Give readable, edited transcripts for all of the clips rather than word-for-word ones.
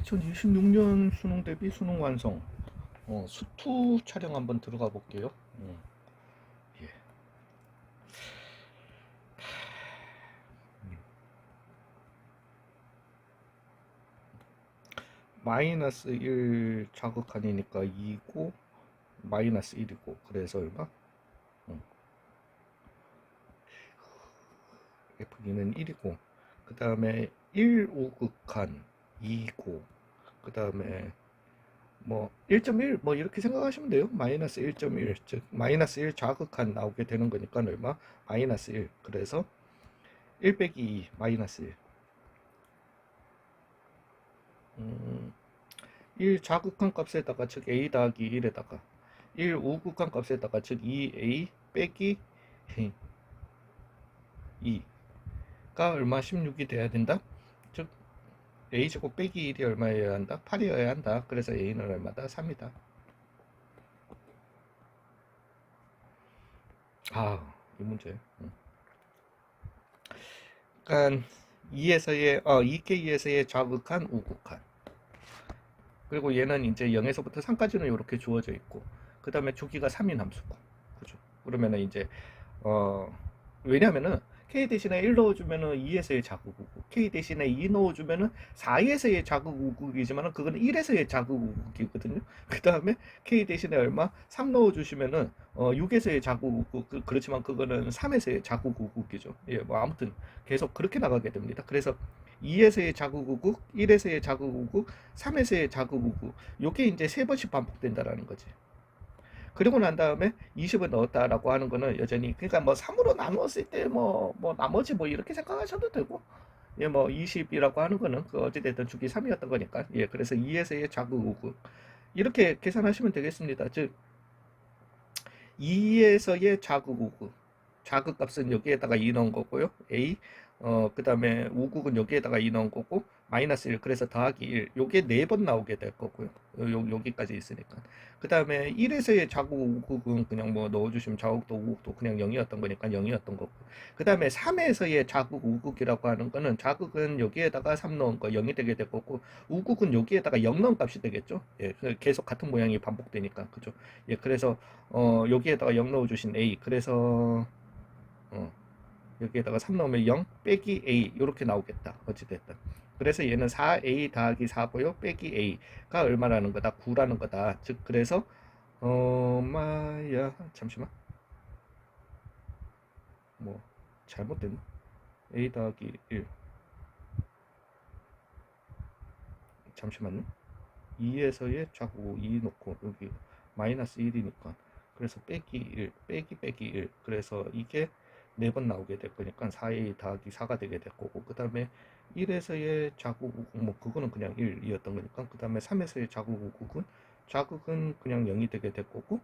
2026년 수능 대비 수능 완성. 수투 촬영 한번 들어가 볼게요. 예. 마이너스 1 자극한이니까 2고 마이너스 1이고 그래서 얼마? F2는 1이고 그 다음에 1 우극한 2고 그 다음에 뭐 1.1 뭐 이렇게 생각하시면 돼요. 마이너스 1.1 즉 마이너스 1 자극한 나오게 되는 거니까 얼마? 마이너스 1 그래서 1 빼기 2 마이너스 1 1 자극한 값에다가 즉 a 더하기 1에다가 1 우극한 값에다가 즉 2a 빼기 2가 얼마? 16이 돼야 된다. 즉 a제곱 빼기 1이 얼마여야 한다? 8이어야 한다. 그래서 a는 얼마다? 3이다. 이 문제. 그러니까 2에서의 2K에서의 자극한 우극한 그리고 얘는 이제 0에서부터 3까지는 이렇게 주어져 있고 그 다음에 주기가 3인 함수고 그죠? 그러면은 이제 왜냐면은 K 대신에 1 넣어주면은 2에서의 자극 우극, K 대신에 2 넣어주면은 4에서의 자극 우극이지만은 그거는 1에서의 자극 우극이거든요. 그 다음에 K 대신에 얼마? 3 넣어주시면은 6에서의 자극 우극, 그렇지만 그거는 3에서의 자극 우극이죠. 예, 뭐 아무튼 계속 그렇게 나가게 됩니다. 그래서 2에서의 자극 우극, 1에서의 자극 우극, 3에서의 자극 우극, 요게 이제 3번씩 반복된다라는 거지. 그리고 난 다음에 20을 넣었다라고 하는 거는 여전히 그러니까 뭐 3으로 나누었을 때 뭐 나머지 뭐 이렇게 생각하셔도 되고 예 뭐 20이라고 하는 거는 그 어찌됐든 주기 3이었던 거니까 예 그래서 2에서의 자극 우극 이렇게 계산하시면 되겠습니다. 즉 2에서의 자극 우극 자극 값은 여기에다가 2 넣은 거고요. A 그 다음에 우극은 여기에다가 2 넣은 거고 마이너스 1 그래서 더하기 1 요게 4번 나오게 될 거고요. 여기까지 있으니까 그 다음에 1에서의 자극 우극은 그냥 뭐 넣어주시면 자극도 우극도 그냥 0이었던 거니까 0이었던 거고 그 다음에 3에서의 자극 우극이라고 하는 거는 자극은 여기에다가 3 넣은 거 0이 되게 될 거고 우극은 여기에다가 0 넣은 값이 되겠죠. 예, 계속 같은 모양이 반복되니까 그죠. 예, 그래서 여기에다가 0 넣어주신 A 그래서 여기에다가 3 넣으면 0 빼기 A 이렇게 나오겠다. 어찌됐든 그래서 얘는 4A 더하기 4고요 빼기 A가 얼마라는 거다? 9라는 거다. 즉 그래서 잠시만 뭐 잘못됐나? A 더하기 1 잠시만요. 2에서의 자꾸 2 놓고 여기 마이너스 1이니까 그래서 빼기 1 빼기 1 그래서 이게 4번 나오게 될 거니까 4a 더하기 4가 되게 될 거고 그 다음에 1에서의 자국 우극 뭐 그거는 그냥 1이었던 거니까 그 다음에 3에서의 자국 우극은 자극은 그냥 0이 되게 될 거고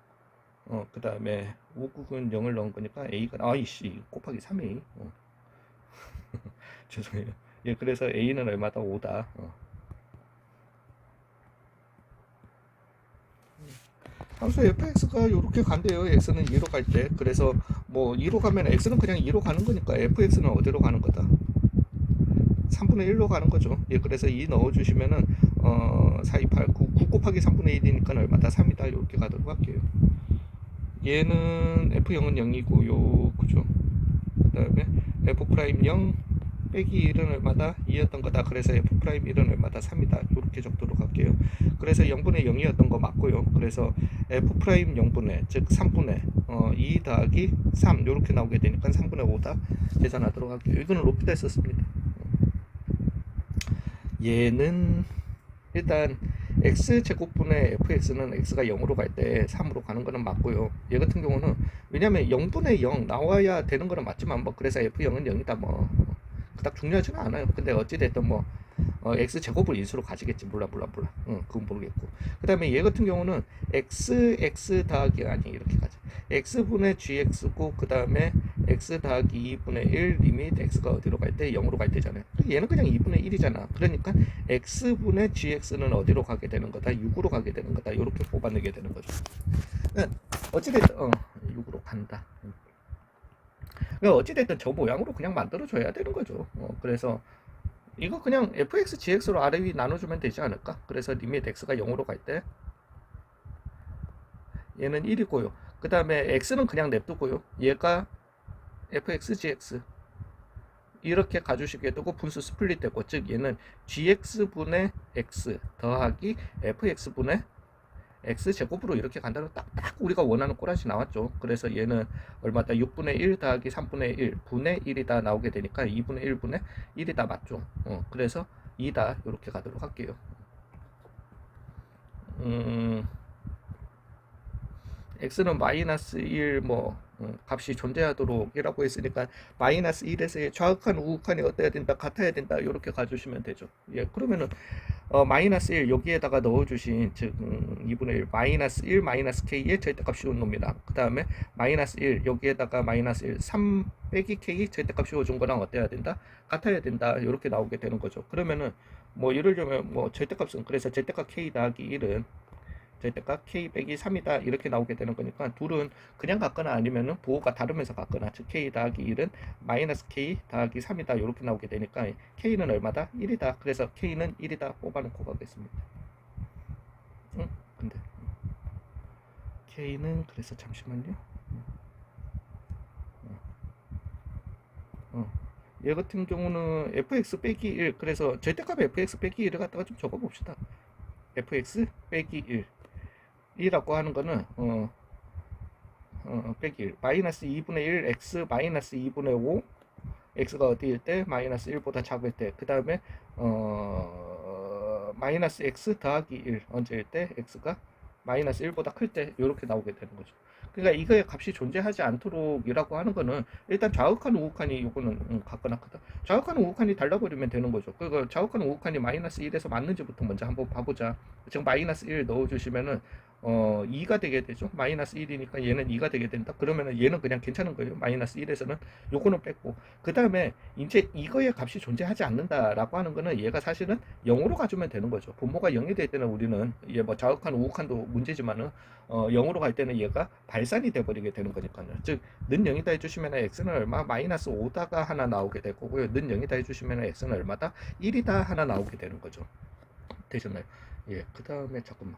그 다음에 우극은 0을 넣은 거니까 a가 아이씨 곱하기 3a 죄송해요. 예 그래서 a는 얼마다? 5다. 함수 fx가 이렇게 간대요. x는 2로 갈 때. 그래서 뭐 2로 가면 x는 그냥 2로 가는 거니까 fx는 어디로 가는 거다? 3분의 1로 가는 거죠. 예, 그래서 2 넣어주시면은 4, 2, 8, 9 곱하기 3분의 1이니까 얼마다? 3이다. 이렇게 가도록 할게요. 얘는 f0은 0이고요. 그죠? 그 다음에 f'0 빼기 1은 얼마다? 2였던 거다. 그래서 f'1은 얼마다? 3이다. 이렇게 적도록 할게요. 그래서 0분의 0이었던 거 맞고요. 그래서 f' 0분의 즉 3분의 2 더하기 3 이렇게 나오게 되니까 3분의 5다. 계산하도록 할게요. 이거는 로피다 했었습니다. 얘는 일단 x제곱분의 fx는 x가 0으로 갈 때 3으로 가는 거는 맞고요. 얘 같은 경우는 왜냐면 0분의 0 나와야 되는 거는 맞지만 뭐 그래서 f0은 0이다 뭐 그닥 중요하지는 않아요. 근데 어찌됐든 뭐 x제곱을 인수로 가지겠지. 몰라 그건 모르겠고 그 다음에 얘 같은 경우는 x 더하기 아니 이렇게 가지 x분의 gx고 그 다음에 x 더하기 2분의 1 리밋 x가 어디로 갈 때? 0으로 갈 때잖아요. 얘는 그냥 2분의 1이잖아. 그러니까 x분의 gx는 어디로 가게 되는 거다? 6으로 가게 되는 거다. 이렇게 뽑아내게 되는 거죠. 어찌됐든 6으로 간다. 그러니까 어찌됐든 저 모양으로 그냥 만들어줘야 되는 거죠. 그래서 이거 그냥 fx, gx로 아래 위 나눠주면 되지 않을까? 그래서 리밋 x가 0으로 갈 때 얘는 1이고요. 그 다음에 x는 그냥 냅두고요. 얘가 fx, gx 이렇게 가주시게 되고 분수 스플릿 되고, 즉 얘는 gx분의 x 더하기 fx분의 x제곱으로 이렇게 간다는 딱 우리가 원하는 꼬라지 나왔죠. 그래서 얘는 얼마다 6분의 1 더하기 3분의 1 분의 1이다 나오게 되니까 2분의 1분의 1이다 맞죠. 그래서 2다 이렇게 가도록 할게요. x는 마이너스 1 값이 존재하도록 이라고 했으니까 마이너스 1에서의 좌극한 우극한이 어때야 된다, 같아야 된다 이렇게 가주시면 되죠. 예, 그러면은 마이너스 1 여기에다가 넣어주신 즉 2분의 1 마이너스 1 마이너스 k의 절대값 씌운 놈이다. 그 다음에 마이너스 1 여기에다가 마이너스 1 3 빼기 k 절대값 씌워준 거랑 어때야 된다, 같아야 된다 이렇게 나오게 되는 거죠. 그러면은 뭐 예를 들면 뭐 절대값은 그래서 절대값 k 더하기 1은 절대값 k 빼기 3이다 이렇게 나오게 되는 거니까 둘은 그냥 같거나 아니면은 부호가 다르면서 같거나, 즉 k 더하기 1은 마이너스 k 더하기 3이다 이렇게 나오게 되니까 k는 얼마다? 1이다. 그래서 k는 1이다 뽑아놓고 가겠습니다. 근데 k는 그래서 잠시만요. 얘 같은 경우는 fx 빼기 1, 그래서 절대값 fx 빼기 1을 갖다가 좀 적어봅시다. fx 빼기 1 이라고 하는 거는 빼기 1 마이너스 2분의 1 x 마이너스 2분의 5 x가 어디일 때 마이너스 1보다 작을 때, 그 다음에 마이너스 x 더하기 1 언제일 때 x가 마이너스 1보다 클 때 이렇게 나오게 되는 거죠. 그러니까 이거의 값이 존재하지 않도록이라고 하는 거는 일단 좌극한 우극한이 요거는 같거나 크다. 좌극한 우극한이 달라버리면 되는 거죠. 그거 좌극한 우극한이 마이너스 1에서 맞는지부터 먼저 한번 봐보자. 지금 마이너스 1 넣어주시면은 2가 되게 되죠. 마이너스 1이니까 얘는 2가 되게 된다. 그러면은 얘는 그냥 괜찮은 거예요. 마이너스 1에서는 요거는 뺐고, 그 다음에 이제 이거의 값이 존재하지 않는다라고 하는 거는 얘가 사실은 0으로 가주면 되는 거죠. 분모가 0이 될 때는 우리는 얘 뭐 좌극한 우극한도 문제지만은 0으로 갈 때는 얘가 발산이 돼버리게 되는 거니까요. 즉 는 0이다 해주시면 x는 얼마? 마이너스 5다가 하나 나오게 될 거고요. 는 0이다 해주시면 x는 얼마다? 1이다 하나 나오게 되는 거죠. 되셨나요? 예, 그 다음에 잠깐만.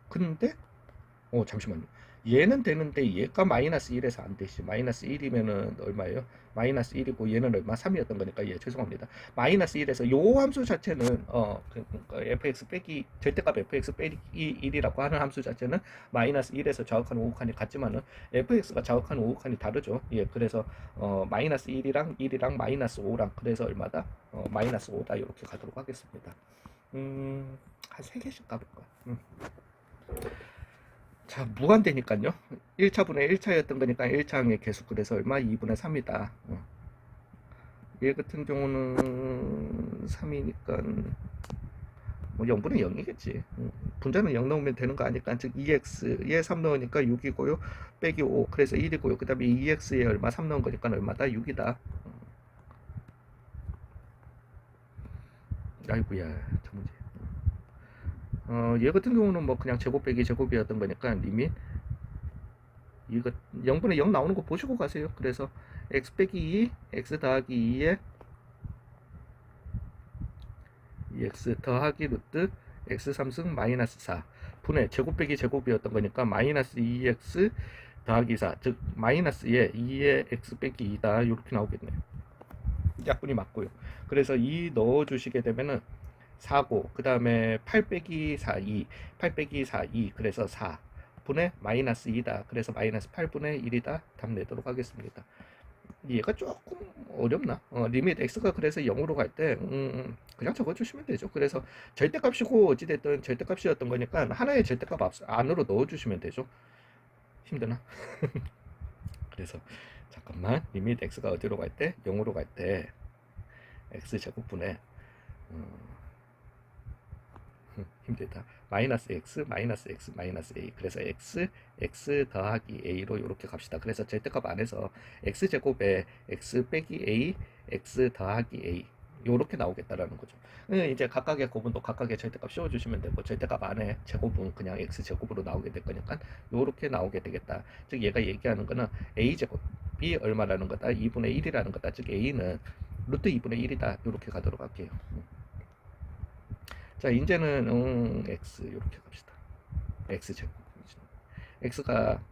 근데 잠시만요. 얘는 되는데 얘가 마이너스 1에서 안 되시. 마이너스 1이면은 얼마예요? 마이너스 1이고 얘는 얼마? 3이었던 거니까 예, 죄송합니다. 마이너스 1에서 요 함수 자체는 그러니까 fx 빼기 절대값 fx 빼기 1이라고 하는 함수 자체는 마이너스 1에서 좌극한 우극한이 같지만은 fx가 좌극한 우극한이 다르죠. 예, 그래서 마이너스 1이랑 마이너스 5랑 그래서 얼마다? 마이너스 5다 이렇게 가도록 하겠습니다. 한 3개씩 가볼까? 자, 무한대니까요. 1차분의 1차였던 거니까 1차항의 개수, 그래서 얼마? 2분의 3이다. 얘 같은 경우는 3이니까 뭐 0분의 0이겠지. 분자는 0 넣으면 되는 거 아니까, 즉 2x에 3 넣으니까 6이고요. 빼기 5, 그래서 1이고요. 그 다음에 2x에 얼마? 3 넣은 거니까 얼마다? 6이다. 아이고야, 저 문제. 얘 같은 경우는 뭐 그냥 제곱 빼기 제곱이었던 거니까 리밋 이거 0분의 0 나오는 거 보시고 가세요. 그래서 x 빼기 2 x 더하기 2에 2x 더하기 루트 x 3승 마이너스 4 분의 제곱 빼기 제곱이었던 거니까 마이너스 2x 더하기 4, 즉 마이너스에 2에 x 빼기 2다 이렇게 나오겠네요. 약분이 맞고요. 그래서 2 넣어주시게 되면은 4고, 그 다음에 8 빼기 4 2 8 빼기 4 2 그래서 4 분의 마이너스 2다. 그래서 마이너스 8분의 1이다. 답 내도록 하겠습니다. 얘가 조금 어렵나? 리밋 x가 그래서 0으로 갈 때 그냥 적어주시면 되죠. 그래서 절대값이고 어찌됐든 절대값이었던 거니까 하나의 절대값 안으로 넣어주시면 되죠. 힘드나? 그래서 잠깐만, 리밋 x가 어디로 갈 때? 0으로 갈 때 x제곱분의 힘들다. 마이너스 x 마이너스 x 마이너스 a, 그래서 x 더하기 a로 이렇게 갑시다. 그래서 절대값 안에서 x제곱에 x 빼기 a x 더하기 a 요렇게 나오겠다라는 거죠. 이제 각각의 곱은도 각각의 절대값 씌워주시면 되고, 절대값 안에 제곱은 그냥 x제곱으로 나오게 될 거니까 요렇게 나오게 되겠다. 즉 얘가 얘기하는 거는 a제곱이 얼마라는 거다? 2분의 1이라는 거다. 즉 a는 루트 2분의 1이다. 이렇게 가도록 할게요. 자, 이제는 x 이렇게 갑시다. x제곱. x가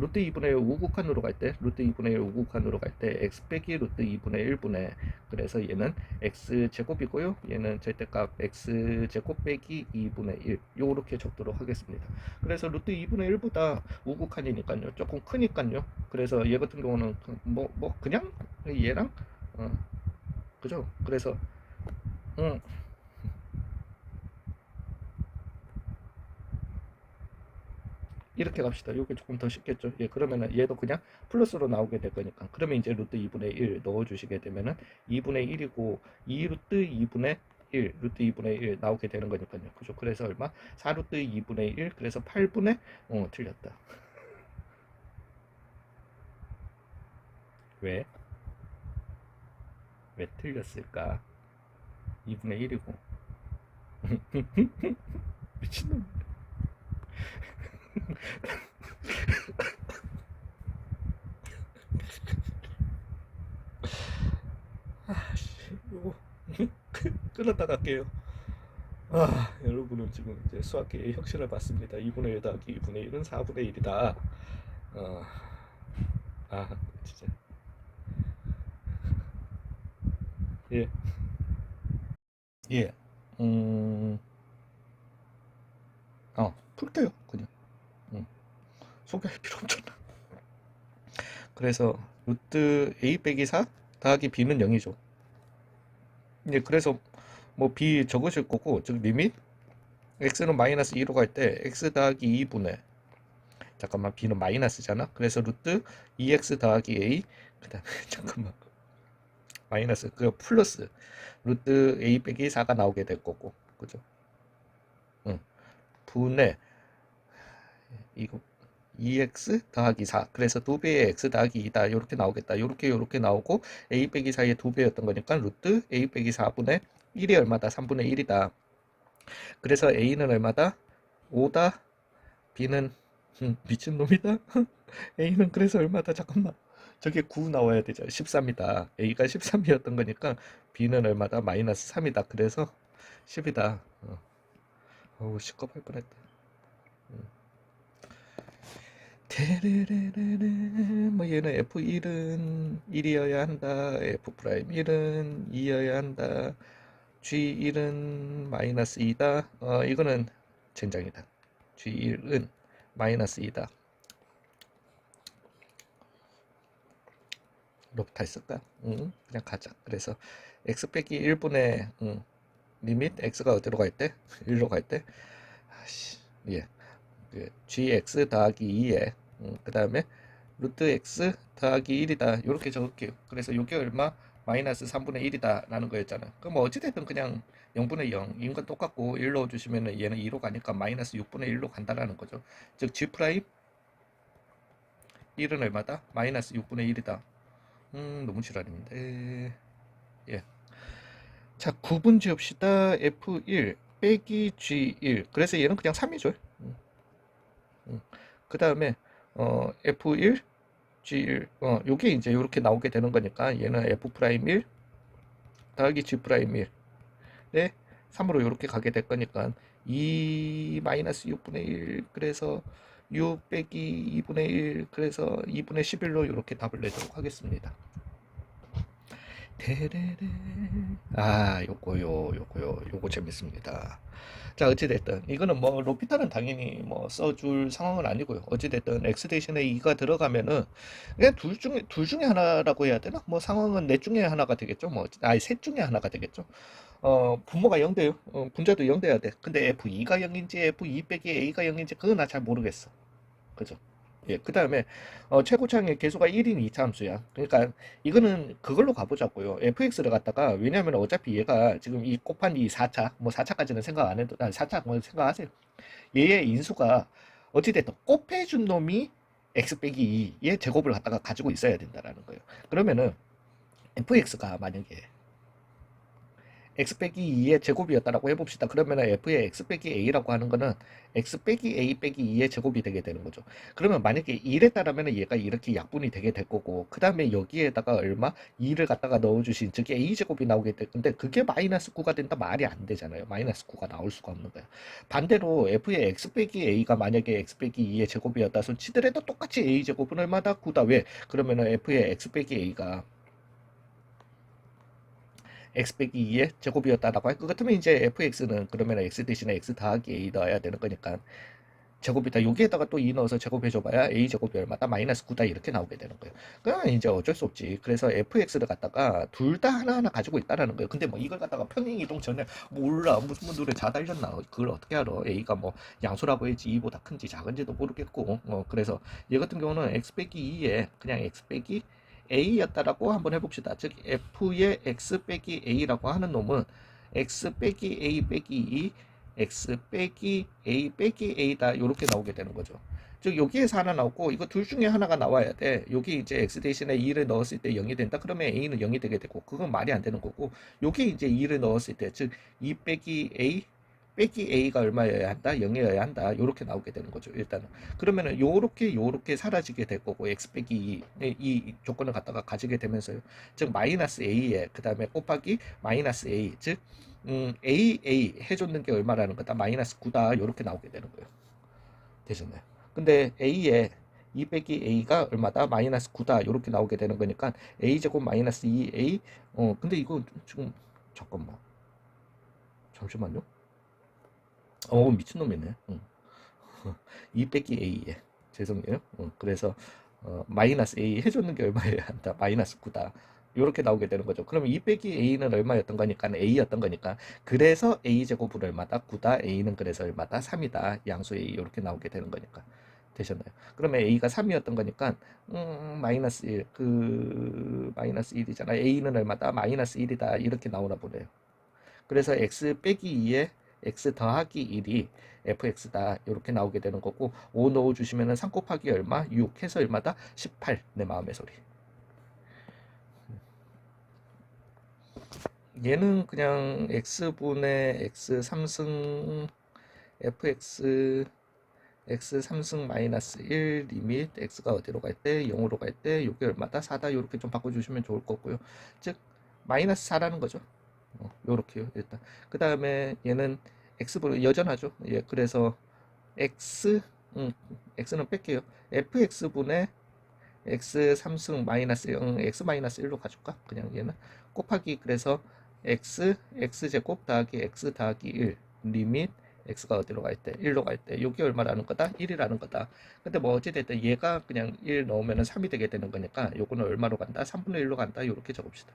루트 2분의 1 우극한으로 갈 때, 루트 2분의 1 우극한으로 갈 때 x 빼기 루트 2분의 1분의, 그래서 얘는 x제곱이고요. 얘는 절대값 x제곱 빼기 2분의 1 요렇게 적도록 하겠습니다. 그래서 루트 2분의 1보다 우극한이니까요. 조금 크니까요. 그래서 얘 같은 경우는 그냥 얘랑 그죠? 그래서 이렇게 갑시다. 이게 조금 더 쉽겠죠. 예, 그러면은 얘도 그냥 플러스로 나오게 될 거니까. 그러면 이제 루트 2분의 1 넣어주시게 되면은 2분의 1이고 2 루트 2분의 1, 루트 2분의 1 나오게 되는 거니까요. 그죠? 그래서 얼마? 4 루트 2분의 1, 그래서 8분의, 틀렸다. 왜? 왜 틀렸을까? 2분의 1이고. 미친놈. 요거 끊었다 갈게요. 여러분은 지금 이제 수학계의 혁신을 봤습니다. 2분의 1 더하기 2분의 1은 4분의 1이다. 어, 진짜. 예, 예. 풀게요, 그냥. 소개할 필요 없잖아. 그래서 루트 a 빼기 4 더하기 b는 0이죠. 예, 그래서 뭐 b 적으실 거고, 즉 리밋 x는 마이너스 2로 갈 때 x 더하기 2분의, 잠깐만, b는 마이너스잖아. 그래서 루트 2x 더하기 a, 그 다음에 잠깐만, 마이너스 그 플러스 루트 a 빼기 4가 나오게 될 거고, 그죠? 분의 이거 2x 더하기 4, 그래서 2배의 x 더하기 2다. 이렇게 나오겠다. 이렇게 나오고 a 빼기 4의 2배였던 거니까 루트 a 빼기 4분의 1이 얼마다? 3분의 1이다. 그래서 a는 얼마다? 5다. b는 미친놈이다. a는 그래서 얼마다? 잠깐만, 저게 9 나와야 되죠. 13이다. a가 13이었던 거니까 b는 얼마다? 마이너스 3이다. 그래서 10이다. 어우, 시겁할 뻔했다. 테레레레레, 뭐 얘는 F1은 1이어야 한다. F'1은 2여야 한다. G1은 마이너스 2다. 이거는 젠장이다. G1은 마이너스 2다. 로프타 있을까? 그냥 가자. 그래서 x 빼기 1분의 리밋 x가 어디로 갈 때? 1로 갈 때? 예. gx 더하기 2에 그 다음에 루트 x 더하기 1이다. 이렇게 적을게요. 그래서 이게 얼마? 마이너스 3분의 1이다 라는 거였잖아. 그럼 뭐 어찌됐든 그냥 0분의 0인 건 똑같고 1 넣어주시면 얘는 2로 가니까 마이너스 6분의 1로 간다라는 거죠. 즉 g 프라임 1은 얼마다? 마이너스 6분의 1이다. 너무 지랄인데. 예. 자, 구분 지읍시다. F1 빼기 G1. 그래서 얘는 그냥 3이죠. 그 다음에 F1 G1 요게 이제 이렇게 나오게 되는 거니까 얘는 F'1 더하기 G'1에 3으로 이렇게 가게 될 거니까 2 마이너스 6분의 1, 그래서 6 빼기 2분의 1, 그래서 2분의 11로 이렇게 답을 내도록 하겠습니다. 데레레. 요거 재밌습니다. 자, 어찌됐든 이거는 뭐 로피타는 당연히 뭐 써줄 상황은 아니고요. 어찌됐든 x 대신에 2가 들어가면은 그냥 둘 중에 하나라고 해야 되나? 뭐 상황은 넷 중에 하나가 되겠죠. 셋 중에 하나가 되겠죠. 분모가 0돼요. 분자도 0 돼야 돼. 근데 f2가 0인지 f2 빼기 a가 0인지 그건 나 잘 모르겠어. 그죠? 예, 그 다음에 최고차항의 계수가 1인 2차함수야. 그러니까 이거는 그걸로 가보자고요. fx를 갖다가, 왜냐하면 어차피 얘가 지금 이 곱한 이 4차, 뭐 4차까지는 생각 안 해도, 4차 뭐 생각하세요. 얘의 인수가 어찌됐든 곱해준 놈이 x 빼기 2의 제곱을 갖다가 가지고 있어야 된다라는 거예요. 그러면은 fx가 만약에 x 빼기 2의 제곱이었다라고 해봅시다. 그러면 f의 x 빼기 a라고 하는 거는 x 빼기 a 빼기 2의 제곱이 되게 되는 거죠. 그러면 만약에 1에 따르면 얘가 이렇게 약분이 되게 될 거고, 그 다음에 여기에다가 얼마? 2를 갖다가 넣어주신, 즉 a 제곱이 나오게 될 건데, 그게 마이너스 9가 된다? 말이 안 되잖아요. 마이너스 9가 나올 수가 없는 거예요. 반대로 f의 x 빼기 a가 만약에 x 빼기 2의 제곱이었다 손 치더라도 똑같이 a 제곱은 얼마다? 9다. 왜? 그러면은 f의 x 빼기 a가 x 빼기 2의 제곱이었다라고 할 것 같으면 이제 fx는 그러면 x 대신에 x 더하기 a 넣어야 되는 거니까 제곱이다. 여기에다가 또 2 넣어서 제곱해줘봐야 a 제곱이 얼마다? 마이너스 9다. 이렇게 나오게 되는 거예요. 그러면 이제 어쩔 수 없지. 그래서 fx를 갖다가 둘 다 하나하나 가지고 있다라는 거예요. 근데 뭐 이걸 갖다가 평행이동 전에 몰라. 무슨 분들이 다 달렸나. 그걸 어떻게 알아. a가 뭐 양수라고 했지 2보다 큰지 작은지도 모르겠고. 그래서 얘 같은 경우는 x 빼기 2에 그냥 x 빼기 a였다라고 한번 해봅시다. 즉 f의 x 빼기 a라고 하는 놈은 x 빼기 a 빼기 2 x 빼기 a 빼기 a다. 이렇게 나오게 되는 거죠. 즉 여기에서 하나 나오고 이거 둘 중에 하나가 나와야 돼. 여기 이제 x 대신에 2를 넣었을 때 0이 된다. 그러면 a는 0이 되게 되고 그건 말이 안 되는 거고, 여기 이제 2를 넣었을 때 즉 2 빼기 a 빼기 a가 얼마여야 한다? 0이어야 한다. 이렇게 나오게 되는 거죠. 일단은 그러면은 요렇게 사라지게 될 거고, x 빼기 2, 이 조건을 갖다가 가지게 되면서요. 즉 마이너스 a에 그 다음에 곱하기 마이너스 a, 즉 a 해줬는 게 얼마라는 거다? 마이너스 9다. 이렇게 나오게 되는 거예요. 되셨나요? 근데 a에 2 빼기 a가 얼마다? 마이너스 9다. 이렇게 나오게 되는 거니까 a제곱 마이너스 2a. 근데 이거 지금 잠깐만, 잠시만요. 미친놈이네. 2 빼기 a에 죄송해요. 그래서 마이너스 a 해줬는 게 얼마여야 한다? 마이너스 9다. 이렇게 나오게 되는 거죠. 그러면 2 빼기 a는 얼마였던 거니까? a였던 거니까. 그래서 a 제곱은 얼마다? 9다. a는 그래서 얼마다? 3이다. 양수 a 이렇게 나오게 되는 거니까. 되셨나요? 그러면 a가 3이었던 거니까 마이너스 1, 마이너스 1이잖아. a는 얼마다? 마이너스 1이다. 이렇게 나오나 보네요. 그래서 x 빼기 2에 x 더하기 1이 fx다. 이렇게 나오게 되는 거고, 5 넣어주시면 3 곱하기 얼마? 6 해서 얼마다? 18. 내 마음의 소리. 얘는 그냥 x분의 x 3승 fx x 3승 마이너스 1 리밋 x가 어디로 갈 때? 0으로 갈 때 이게 얼마다? 4다. 이렇게 좀 바꿔주시면 좋을 거고요. 즉 마이너스 4라는 거죠. 요렇게요. 일단 그 다음에 얘는 x분은 여전하죠. 예, 그래서 x x는 뺄게요. fx분의 x 3승 마이너스 0 x 마이너스 1로 가줄까? 그냥 얘는 곱하기, 그래서 x제곱 더하기 x 더하기 1 리밋 x가 어디로 갈 때? 1로 갈 때. 요게 얼마라는 거다? 1이라는 거다. 근데 뭐 어찌됐든 얘가 그냥 1 넣으면 3이 되게 되는 거니까 요거는 얼마로 간다? 3분의 1로 간다. 요렇게 적읍시다.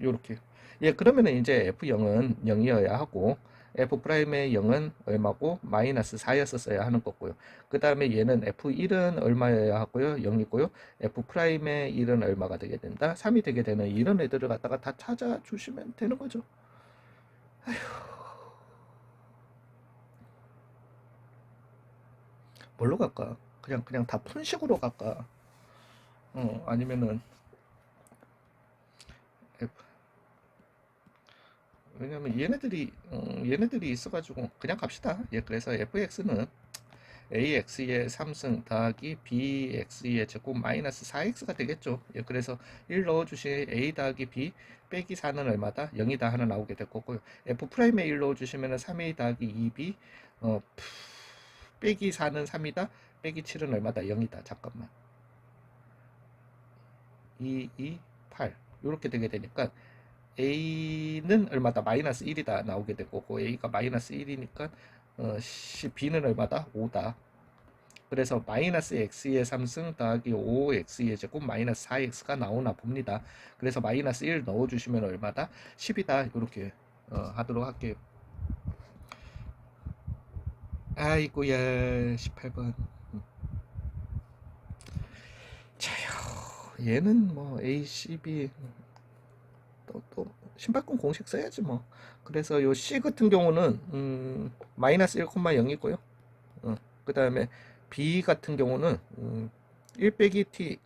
요렇게. 예, 그러면은 이제 f0은 0이어야 하고 f'의 0은 얼마고? 마이너스 4였었어야 하는 거고요. 그 다음에 얘는 f1은 얼마여야 하고요? 0이고요. f'의 1은 얼마가 되게 된다? 3이 되게 되는 이런 애들을 갖다가 다 찾아주시면 되는 거죠. 뭘로 갈까? 그냥 다 푼식으로 갈까? 아니면은 F, 왜냐면 얘네들이 있어가지고 그냥 갑시다. 예, 그래서 fx는 ax의 3승 더하기 bx의 제곱 마이너스 4x가 되겠죠. 예, 그래서 1 넣어주시 a 더하기 b 빼기 4는 얼마다? 0이다 하나 나오게 될 거고요. f'에 1 넣어주시면 3a 더하기 2b 빼기 4는 3이다. 빼기 7은 얼마다? 0이다. 잠깐만. 8 이렇게 되게 되니까 a는 얼마다? 마이너스 1이다 나오게 될 거고, a가 마이너스 1이니까 b는 얼마다? 5다. 그래서 마이너스 x의 3승 더하기 5x의 제곱 마이너스 4x가 나오나 봅니다. 그래서 마이너스 1 넣어주시면 얼마다? 10이다. 이렇게 하도록 할게요. 아이고야, 18번. 자요, 얘는 뭐 a, c, b 또 신발권 공식 써야지 뭐. 그래서 요 C 같은 경우는 마이너스 1,0이고요. 그 다음에 B 같은 경우는 1 빼기 T,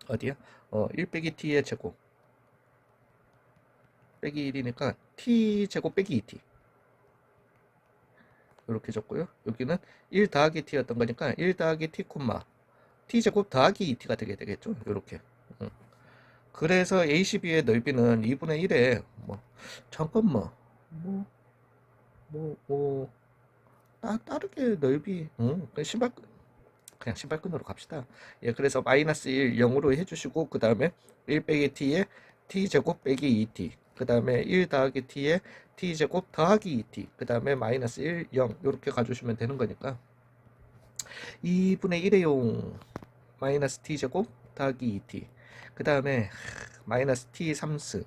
어디야? 1 빼기 t의 제곱 빼기 1이니까 t 제곱 빼기 2t 이렇게 적고요. 여기는 1 더하기 t였던 거니까 1 더하기 t 콤마 t 제곱 더하기 2t가 되게 되겠죠. 이렇게. 그래서 ACB의 넓이는 2분의 1에 잠깐만 다르게 넓이 그냥 신발끈으로 갑시다. 예, 그래서 마이너스 1 0으로 해주시고 그 다음에 1 빼기 t에 t제곱 빼기 2t 그 다음에 1 더하기 t에 t제곱 더하기 2t 그 다음에 마이너스 1 0 이렇게 가주시면 되는 거니까 2분의 1의 마이너스 t제곱 더하기 2t 그 다음에 마이너스 t 3승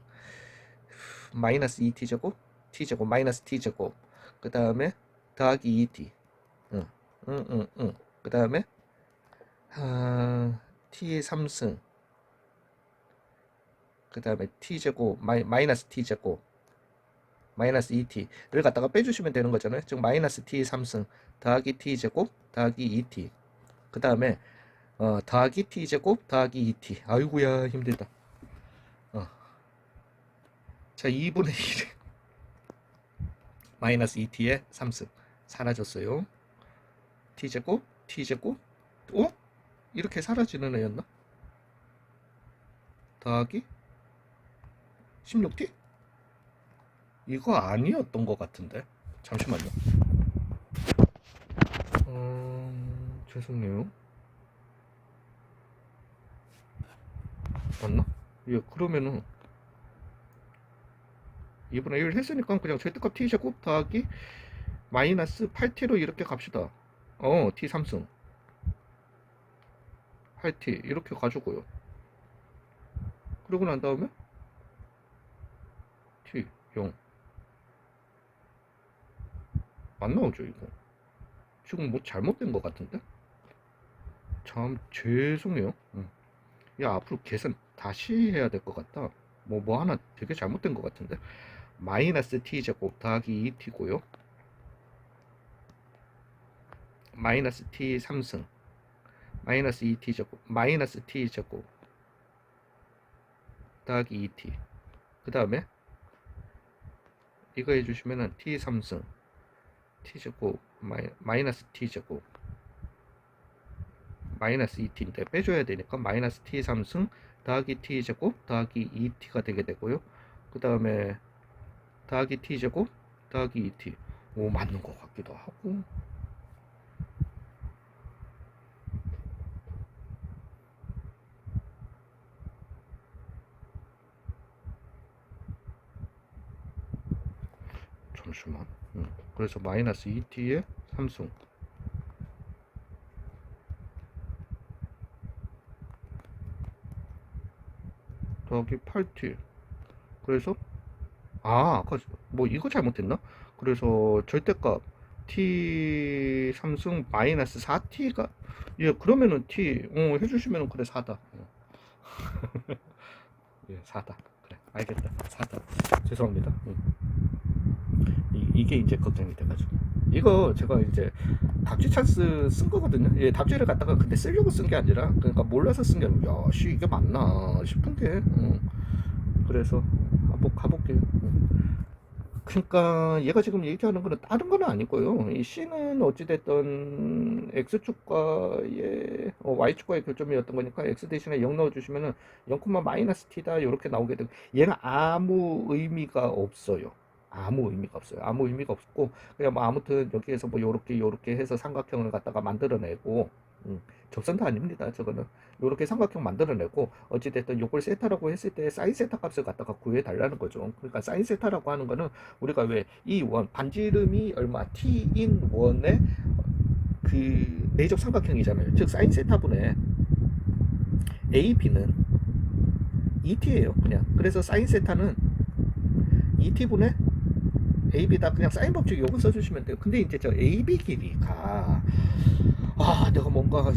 마이너스 2t제곱 t제곱 마이너스 t제곱 그 다음에 더하기 2t 그 다음에 t 3승 그 다음에 t제곱 마이너스 t제곱 마이너스 2t를 갖다가 빼주시면 되는 거잖아요. 즉 마이너스 t 3승 더하기 t제곱 더하기 2t 그 다음에 더하기 t제곱 더하기 2t 아이고야 힘들다. 자 2분의 1 마이너스 2t의 3승 사라졌어요. t제곱 t제곱 이렇게 사라지는 애였나? 더하기 16t? 이거 아니었던 것 같은데 잠시만요. 죄송해요. 맞나? 예, 그러면은 2분의 1 했으니까 그냥 절대값 t제곱 더하기 마이너스 8t로 이렇게 갑시다. t 3승 8t 이렇게 가지고요. 그러고 난 다음에 t 0 안 나오죠 이거. 지금 뭐 잘못된 것 같은데? 참 죄송해요. 야 앞으로 계산 다시 해야 될 것 같다. 뭐 하나 되게 잘못된 것 같은데. 마이너스 t제곱 더하기 2t고요. 마이너스 t 3승 마이너스 2t제곱 마이너스 t제곱 더하기 2t 그 다음에 이거 해주시면은 t 3승 t제곱 마이너스 t제곱 마이너스 2t인데 빼줘야 되니까 마이너스 t 3승 더하기 t제곱 더하기 2t가 되게 되고요. 그 다음에 더하기 t제곱 더하기 2t 맞는 것 같기도 하고. 잠시만. 그래서 마이너스 2t의 3승 더하기 8t 그래서 아까 뭐 이거 잘못했나? 그래서 절대값 t 3승 마이너스 4t가 예 그러면은 t 해주시면은 그래 4다. 예 4다. 그래 알겠다 4다. 죄송합니다. 이게 이제 걱정이 돼가지고 이거 제가 이제 답지 찬스 쓴 거거든요. 예, 답지를 갖다가 근데 쓰려고 쓴 게 아니라 그러니까 몰라서 쓴 게 아니라 야씨 이게 맞나 싶은 게 그래서 한번 가볼게요. 그러니까 얘가 지금 얘기하는 거는 다른 거는 아니고요. 이 C는 어찌됐든 X축과의 Y축과의 교점이었던 거니까 X 대신에 0 넣어주시면은 0, 마이너스 T다 이렇게 나오게 되고 얘는 아무 의미가 없어요. 아무 의미가 없어요. 아무 의미가 없고 그냥 뭐 아무튼 여기에서 뭐 요렇게 해서 삼각형을 갖다가 만들어내고 접선도 아닙니다. 저거는 요렇게 삼각형 만들어내고 어찌됐든 요걸 세타라고 했을 때 사인 세타 값을 갖다가 구해 달라는 거죠. 그러니까 사인 세타라고 하는 거는 우리가 왜 이 원 반지름이 얼마 t인 원의 그 내적 삼각형이잖아요. 즉 사인 세타분의 AB는 2t예요. 그냥 그래서 사인 세타는 2t분의 AB다 그냥 사인 법칙 요거 써주시면 돼요. 근데 이제 저 AB 길이가 아, 내가 뭔가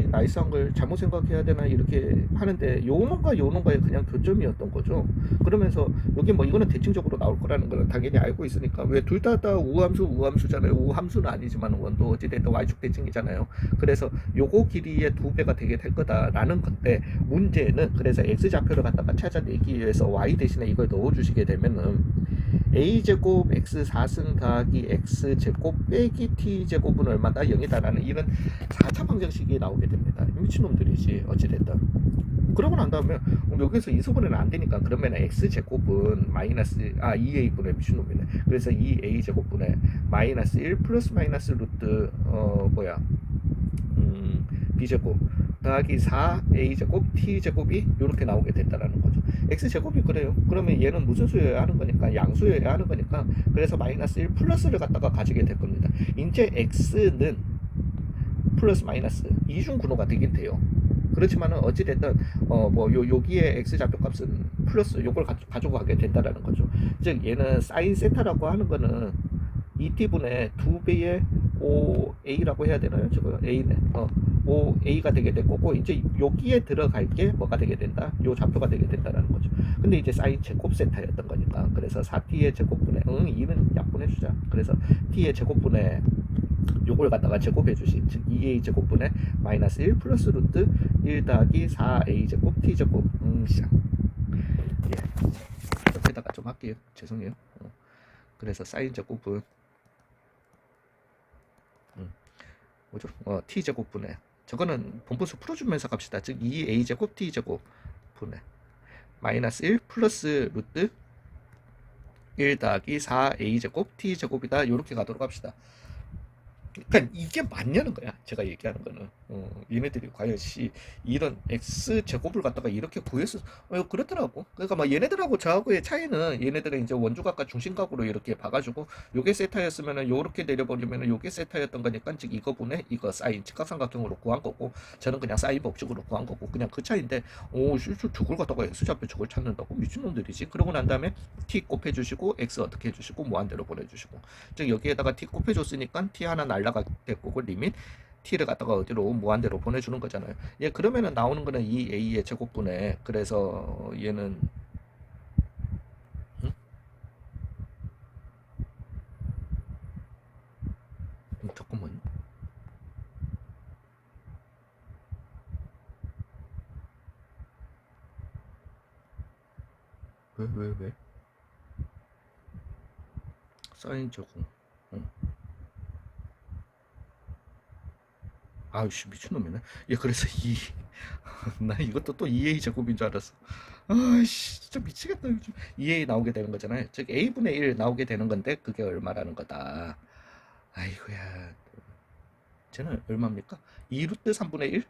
나이스한 걸 잘못 생각해야 되나 이렇게 하는데 요 놈과의 그냥 교점이었던 거죠. 그러면서 여기 뭐 이거는 대칭적으로 나올 거라는 걸 당연히 알고 있으니까 왜 둘 다 우함수잖아요. 우함수는 아니지만 원도 어찌됐든 y축 대칭이잖아요. 그래서 요거 길이의 2배가 되게 될 거다라는 건데 문제는 그래서 x좌표를 갖다가 찾아내기 위해서 y 대신에 이걸 넣어주시게 되면은 a제곱 x4승 더하기 x제곱 빼기 t제곱은 얼마다? 0이다라는 이런 4차 방정식이 나오게 됩니다. 미친놈들이지 어찌됐든. 그러고 난 다음에 여기서 이수분해는 안 되니까 그러면 x제곱은 마이너스 2a분의 미친놈이네. 그래서 2a제곱분의 마이너스 1 플러스 마이너스 루트 b제곱 더하기 4a제곱 t제곱이 이렇게 나오게 된다라는 거죠. x제곱이 그래요. 그러면 얘는 무슨 수여야 하는 거니까 양수여야 하는 거니까 그래서 마이너스 1 플러스를 갖다가 가지게 될 겁니다. 이제 x는 플러스 마이너스 이중 군호가 되긴 돼요. 그렇지만은 어찌됐든 여기에 x 좌표값은 플러스 요걸 가지고 가게 된다라는 거죠. 즉 얘는 사인 세타라고 하는 거는 2t분의 2배의 5a라고 해야 되나요? 저거 a네. 5a가 되게 될 거고 이제 여기에 들어갈 게 뭐가 되게 된다? 요 좌표가 되게 된다라는 거죠. 근데 이제 사인 제곱 세타였던 거니까 그래서 4t의 제곱분의 2는 약분해 주자. 그래서 t의 제곱분의 요걸 갖다가 제곱해 주신 즉 2a 제곱분의 마이너스 1 플러스 루트 1 더하기 4a 제곱 t 제곱 예. 옆에다가 좀 할게요. 죄송해요. 그래서 사인 제곱분 뭐죠? t 제곱분의 저거는 본분수 풀어주면서 갑시다. 즉 2a 제곱 t 제곱분의 마이너스 1 플러스 루트 1 더하기 4a 제곱 t 제곱이다. 이렇게 가도록 합시다. 그러니까 이게 맞냐는 거야. 제가 얘기하는 거는 얘네들이 과연 이런 x 제곱을 갖다가 이렇게 구했어. 그렇더라고. 그러니까 막 얘네들하고 저하고의 차이는 얘네들은 이제 원주각과 중심각으로 이렇게 봐가지고 요게 세타였으면은 요렇게 내려버리면은 요게 세타였던 거니까 즉 이거분의 이거 사인 직각삼각형으로 구한 거고 저는 그냥 사인 법칙으로 구한 거고 그냥 그 차이인데 저걸 갖다가 x 좌표 저걸 찾는다고 미친놈들이지. 그러고 난 다음에 t 곱해주시고 x 어떻게 해주시고 무한대로 보내주시고 즉 여기에다가 t 곱해줬으니까 t 하나 날라갈 거고 리밋 t를 갖다가 어디로 무한대로 보내주는 거잖아요. 예, 그러면은 나오는 거는 2a의 제곱분에 그래서 얘는 잠깐만. 왜? 사인 제곱. 아이씨 미친놈이네. 예, 그래서 나 이것도 또 2a 제곱인 줄 알았어. 아이씨 진짜 미치겠다. 요즘 2a 나오게 되는 거잖아요. 즉 a분의 1 나오게 되는 건데 그게 얼마라는 거다. 아이고야. 쟤는 얼마입니까? 2루트 3분의 1?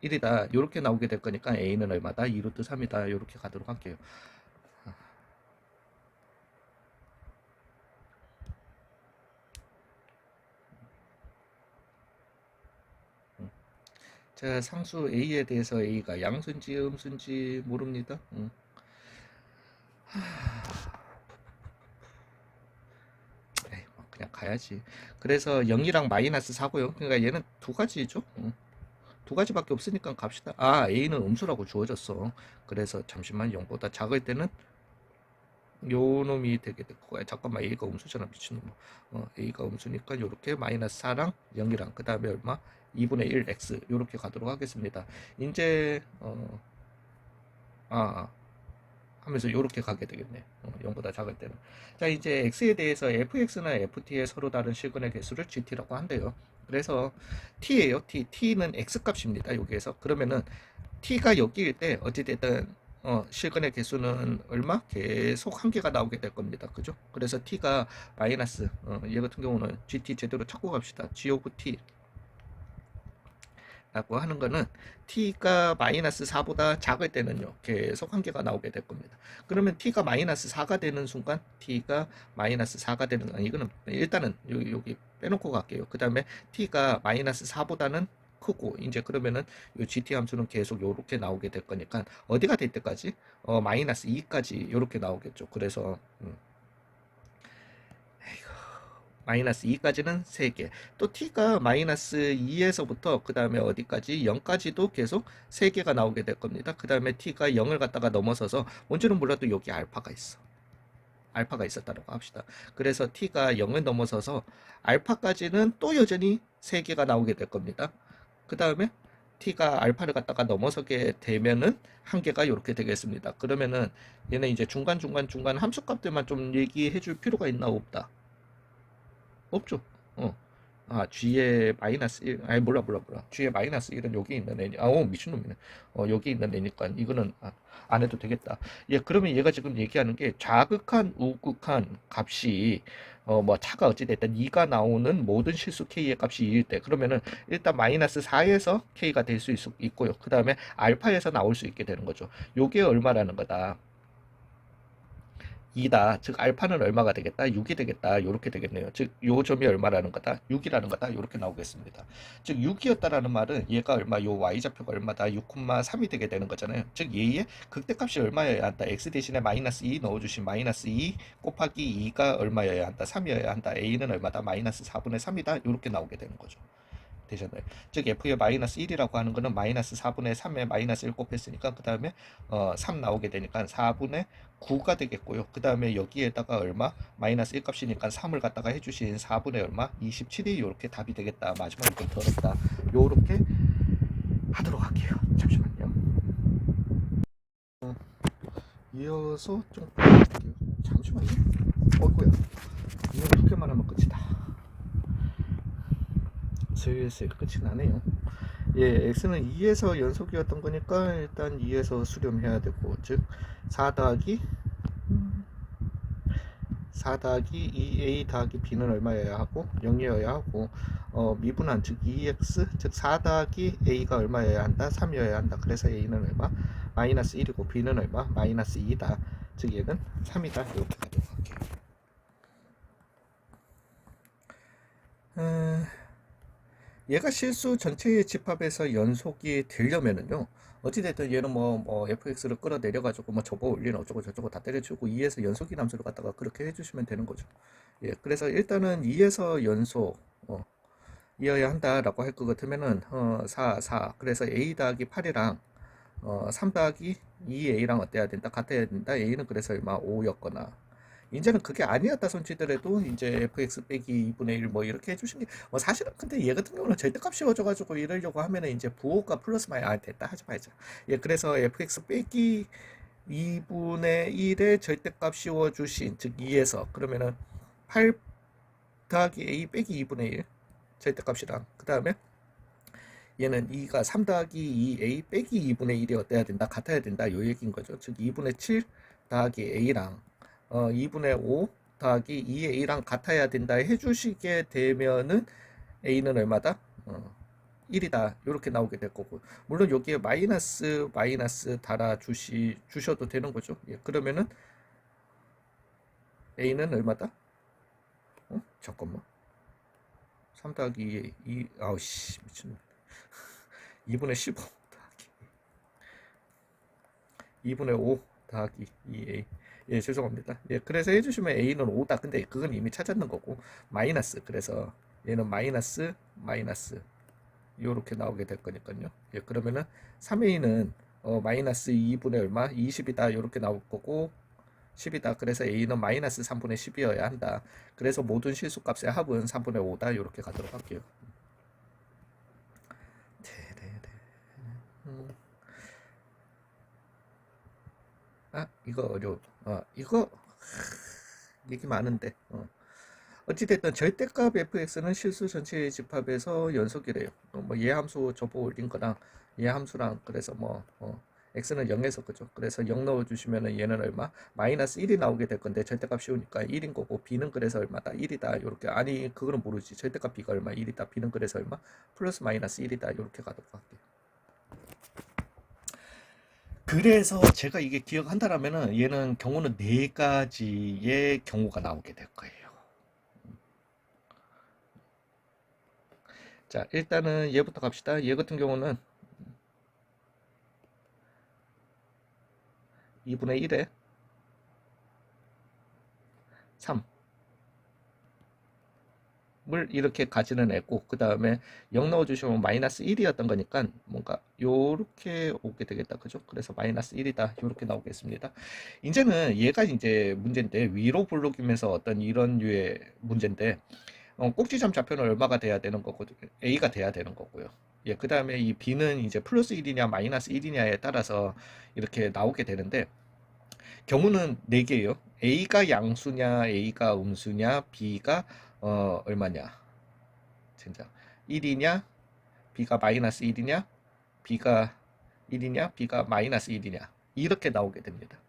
1이다. 요렇게 나오게 될 거니까 a는 얼마다? 2루트 3이다. 요렇게 가도록 할게요. 자, 상수 a에 대해서 a가 양수인지 음수인지 모릅니다. 그냥 가야지. 그래서 0이랑 마이너스 4고요. 그러니까 얘는 두 가지죠. 두 가지밖에 없으니까 갑시다. a는 음수라고 주어졌어. 그래서 잠시만 0보다 작을 때는 요 놈이 되게 될 거야. 잠깐만 a가 음수잖아 미친놈. a가 음수니까 요렇게 마이너스 4랑 0이랑 그 다음에 얼마? 2분의 1 x 요렇게 가도록 하겠습니다. 이제 하면서 요렇게 가게 되겠네. 0보다 작을 때는. 자, 이제 x에 대해서 fx나 ft의 서로 다른 실근의 개수를 gt라고 한대요. 그래서 t예요. t는 x 값입니다. 여기에서 그러면은 t가 여기일 때 어찌됐든 실근의 개수는 얼마? 계속 한 개가 나오게 될 겁니다. 그죠? 그래서 t가 마이너스 얘 같은 경우는 gt 제대로 찾고 갑시다. g 오브 t 라고 하는 거는 t가 마이너스 4보다 작을 때는요 계속 한 개가 나오게 될 겁니다. 그러면 t가 마이너스 4가 되는 순간 t가 마이너스 4가 되는 이거는 일단은 여기 빼놓고 갈게요. 그 다음에 t가 마이너스 4보다는 크고 이제 그러면은 이 gt 함수는 계속 요렇게 나오게 될 거니까 어디가 될 때까지 마이너스 2까지 요렇게 나오겠죠. 그래서 마이너스 2까지는 3개. 또 t가 마이너스 2에서부터 그 다음에 어디까지 0까지도 계속 3개가 나오게 될 겁니다. 그 다음에 t가 0을 갖다가 넘어서서 뭔지는 몰라도 여기 알파가 있어. 알파가 있었다고 합시다. 그래서 t가 0을 넘어서서 알파까지는 또 여전히 3개가 나오게 될 겁니다. 그 다음에 t가 알파를 갖다가 넘어서게 되면은 한 개가 이렇게 되겠습니다. 그러면은 얘는 이제 중간 함수값들만 좀 얘기해 줄 필요가 있나 없다. 없죠. 어. 아, G에 마이너스 1, 아니, 몰라. G에 마이너스 1은 여기 있는 애니, 미친놈이네. 여기 있는 애니까, 이거는, 안 해도 되겠다. 예, 그러면 얘가 지금 얘기하는 게, 자극한, 우극한 값이, 뭐, 차가 어찌됐든 2가 나오는 모든 실수 K의 값이 2일 때, 그러면은, 일단 마이너스 4에서 K가 될 수 있고요. 그 다음에 알파에서 나올 수 있게 되는 거죠. 요게 얼마라는 거다. 2다. 즉 알파는 얼마가 되겠다? 6이 되겠다. 이렇게 되겠네요. 즉 요 점이 얼마라는 거다? 6이라는 거다. 이렇게 나오겠습니다. 즉 6이었다라는 말은 얘가 얼마, 요 y좌표가 얼마다? 6,3이 되게 되는 거잖아요. 즉 얘의 극대값이 얼마여야 한다? x 대신에 마이너스 2 넣어주신 마이너스 2 곱하기 2가 얼마여야 한다? 3이어야 한다. a는 얼마다? 마이너스 4분의 3이다. 이렇게 나오게 되는 거죠. 되잖아요. 즉 f의 마이너스 1이라고 하는 거는 마이너스 4분의 3에 마이너스 1 곱했으니까 그 다음에 3 나오게 되니까 4분의 9가 되겠고요. 그 다음에 여기에다가 얼마? 마이너스 1 값이니까 3을 갖다가 해주신 4분의 얼마? 27이 이렇게 답이 되겠다. 마지막에 좀 더럽다. 요렇게 하도록 할게요. 잠시만요. 이어서 좀 볼게요. 잠시만요. 어이구야. 이거 이렇게만 하면 끝이다. 슬슬 끝이 나네요. 예, x는 2에서 연속이었던 거니까 일단 2에서 수렴해야 되고, 즉 4 더하기 4 더하기 2a 더하기 b는 얼마여야 하고 0이어야 하고, 미분한 즉 2x 즉 4 더하기 a가 얼마여야 한다? 3이어야 한다. 그래서 a는 얼마? 마이너스 1이고 b는 얼마? 마이너스 2다. 즉 얘는 3이다. 이렇게 가도록 할게요. 얘가 실수 전체의 집합에서 연속이 되려면은요, 어찌됐든 얘는 뭐 fx를 끌어내려가지고 뭐 접어 올리는 어쩌고 저쩌고 다 때려치우고 2에서 연속이 함수를 갖다가 그렇게 해주시면 되는 거죠. 예, 그래서 일단은 2에서 연속 이어야 한다라고 할 것 같으면은 4 그래서 a 더하기 8이랑 3 더하기 2a랑 어때야 된다? 같아야 된다. a는 그래서 얼마? 5였거나, 이제는 그게 아니었다 손치더라도 이제 fx 빼기 2분의 1 뭐 이렇게 해주신 게, 사실은 근데 얘 같은 경우는 절대값 씌워줘가지고 이러려고 하면은 이제 부호가 플러스 마이너스, 됐다 하지 말자. 예, 그래서 fx 빼기 2분의 1의 절대값 씌워주신, 즉 2에서 그러면은 8 더하기 a 빼기 2분의 1 절대값이랑, 그 다음에 얘는 2가 3 더하기 2a 빼기 2분의 1이 어때야 된다? 같아야 된다. 요 얘기인 거죠. 즉 2분의 7 더하기 a랑 2분의 5 더하기 2a랑 같아야 된다 해주시게 되면은 a는 얼마다? 1이다. 이렇게 나오게 될 거고, 물론 여기에 마이너스 달아 주셔도 되는 거죠. 예, 그러면은 a는 얼마다? 잠깐만. 3 더하기 2, 아우씨 미친. 2분의 15 더하기 2분의 5 더하기 2a. 예, 죄송합니다. 예, 그래서 해주시면 a는 5다. 근데 그건 이미 찾았는 거고, 마이너스, 그래서 얘는 마이너스 요렇게 나오게 될 거니까요. 예, 그러면은 3a는 마이너스 2분의 얼마? 20이다. 요렇게 나올 거고, 10이다. 그래서 a는 마이너스 3분의 10이어야 한다. 그래서 모든 실수값의 합은 3분의 5다. 요렇게 가도록 할게요. 이거 어려워. 이거 얘기 많은데. 어찌됐든 절대값 fx는 실수 전체의 집합에서 연속이래요. 뭐 예함수 접어 올린 거랑 예함수랑, 그래서 뭐 x는 0에서, 그죠? 그래서 0 넣어주시면은 얘는 얼마? 마이너스 1이 나오게 될 건데, 절대값 씌우니까 1인 거고, b는 그래서 얼마다? 1이다. 요렇게. 아니, 그거는 모르지. 절대값 b가 얼마? 1이다. b는 그래서 얼마? 플러스 마이너스 1이다. 요렇게 가도록 할게요. 그래서 제가 이게 기억한다라면은 얘는 경우는 4가지의 경우가 나오게 될 거예요. 자, 일단은 얘부터 갑시다. 얘 같은 경우는 2분의 1에 3 이렇게 가지는 애고, 그 다음에 0 넣어주시면 마이너스 1이었던 거니까 뭔가 요렇게 오게 되겠다. 그죠? 그래서 마이너스 1이다. 요렇게 나오겠습니다. 이제는 얘가 이제 문제인데, 위로 블록이면서 어떤 이런 류의 문제인데, 꼭지점 좌표는 얼마가 돼야 되는 거거든요. A가 돼야 되는 거고요. 예, 그 다음에 이 B는 이제 플러스 1이냐 마이너스 1이냐에 따라서 이렇게 나오게 되는데, 경우는 4개예요. A가 양수냐, A가 음수냐, B가 얼마냐. 진짜 1이냐, B가 마이너스 1이냐, B가 1이냐, B가 마이너스 1이냐. 이렇게 나오게 됩니다.